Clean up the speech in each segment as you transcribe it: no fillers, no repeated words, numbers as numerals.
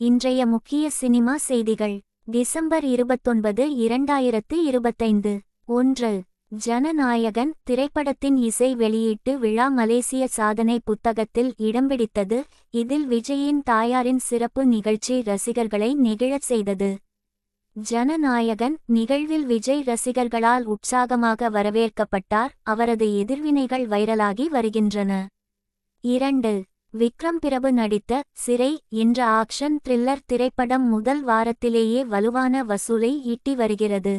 இன்றைய முக்கிய சினிமா செய்திகள். டிசம்பர் 29, 2025. 1. ஜனநாயகன் திரைப்படத்தின் இசை வெளியீட்டு விழா மலேசிய சாதனை புத்தகத்தில் இடம்பிடித்தது. இதில் விஜயின் தாயாரின் சிறப்பு நிகழ்ச்சி ரசிகர்களை நெகிழச் செய்தது. ஜனநாயகன் நிகழ்வில் விஜய் ரசிகர்களால் உற்சாகமாக வரவேற்கப்பட்டார். அவரது எதிர்வினைகள் வைரலாகி வருகின்றன. 2. விக்ரம் பிரபு நடித்த சிறை என்ற ஆக்ஷன் த்ரில்லர் திரைப்படம் முதல் வாரத்திலேயே வலுவான வசூலை ஈட்டி வருகிறது.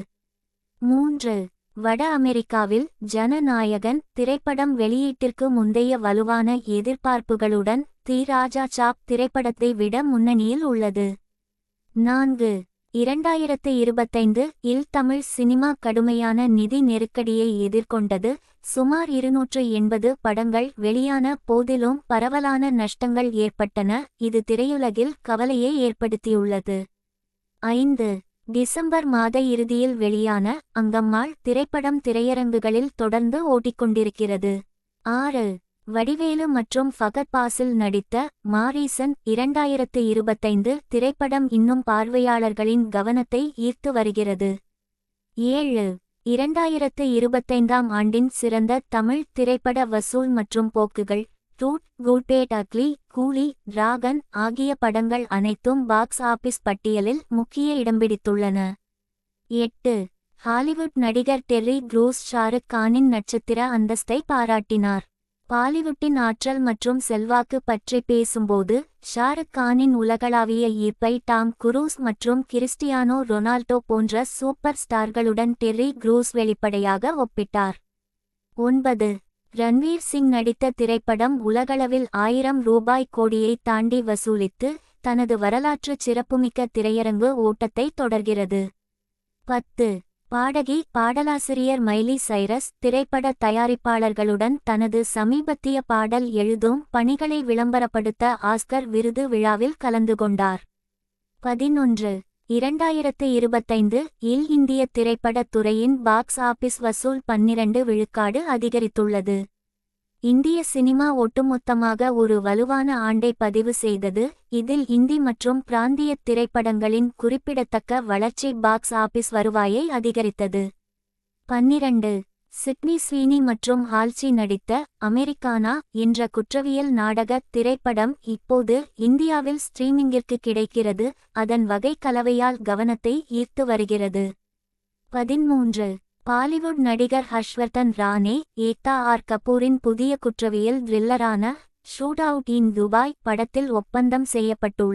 3. வட அமெரிக்காவில் ஜனநாயகன் திரைப்படம் வெளியீட்டிற்கு முந்தைய வலுவான எதிர்பார்ப்புகளுடன் தி ராஜா சாப் திரைப்படத்தை விட முன்னணியில் உள்ளது. 4. 2025 இல் தமிழ் சினிமா கடுமையான நிதி நெருக்கடியை எதிர்கொண்டது. சுமார் 280 படங்கள் வெளியான போதிலும் பரவலான நஷ்டங்கள் ஏற்பட்டன. இது திரையுலகில் கவலையை ஏற்படுத்தியுள்ளது. 5. டிசம்பர் மாத இறுதியில் வெளியான அங்கம்மாள் திரைப்படம் திரையரங்குகளில் தொடர்ந்து ஓடிக்கொண்டிருக்கிறது. 6. வடிவேலு மற்றும் ஃபகத் பாசில் நடித்த மாரீசன் 2025 திரைப்படம் இன்னும் பார்வையாளர்களின் கவனத்தை ஈர்த்து வருகிறது. 7. 2025 ஆண்டின் சிறந்த தமிழ் திரைப்பட வசூல் மற்றும் போக்குகள். ரூட், குட் பேட் அக்லி, கூலி, டிராகன் ஆகிய படங்கள் அனைத்தும் பாக்ஸ் ஆபீஸ் பட்டியலில் முக்கிய இடம் பிடித்துள்ளன. 8. ஹாலிவுட் நடிகர் டெர்ரி க்ரூஸ் ஷாருக் கானின் நட்சத்திர அந்தஸ்தை பாராட்டினார். பாலிவுட்டின் ஆற்றல் மற்றும் செல்வாக்கு பற்றி பேசும்போது ஷாருக் கானின் உலகளாவிய ஈர்ப்பை டாம் குரூஸ் மற்றும் கிறிஸ்டியானோ ரொனால்டோ போன்ற சூப்பர் ஸ்டார்களுடன் டெர்ரி க்ரூஸ் வெளிப்படையாக ஒப்பிட்டார். 9. ரன்வீர் சிங் நடித்த திரைப்படம் உலகளவில் 1000 ரூபாய் கோடியை தாண்டி வசூலித்து தனது வரலாற்று சிறப்புமிக்க திரையரங்கு ஓட்டத்தை தொடர்கிறது. 10. பாடகி பாடலாசிரியர் மைலி சைரஸ் திரைப்பட தயாரிப்பாளர்களுடன் தனது சமீபத்திய பாடல் எழுதும் பணிகளை விளம்பரப்படுத்த ஆஸ்கர் விருது விழாவில் கலந்து கொண்டார். 11. 2025 இல் இந்திய திரைப்படத் துறையின் பாக்ஸ் ஆபீஸ் வசூல் 12 விழுக்காடு அதிகரித்துள்ளது. இந்திய சினிமா ஒட்டுமொத்தமாக ஒரு வலுவான ஆண்டை பதிவு செய்தது. இதில் இந்தி மற்றும் பிராந்திய திரைப்படங்களின் குறிப்பிடத்தக்க வளர்ச்சி பாக்ஸ் ஆபீஸ் வருவாயை அதிகரித்தது. 12. சிட்னி ஸ்வீனி மற்றும் ஹால்ச்சி நடித்த அமெரிக்கானா என்ற குற்றவியல் நாடக திரைப்படம் இப்போது இந்தியாவில் ஸ்ட்ரீமிங்கிற்கு கிடைக்கிறது. அதன் வகை கலவையால் கவனத்தை ஈர்த்து வருகிறது. 13. பாலிவுட் நடிகர் ஹர்ஷ்வர்தன் ரானே ஏக்தா ஆர் கபூரின் புதிய குற்றவியல் த்ரில்லரான ஷூட் அவுட் இன் துபாய் படத்தில் ஒப்பந்தம் செய்யப்பட்டுள்ளார்.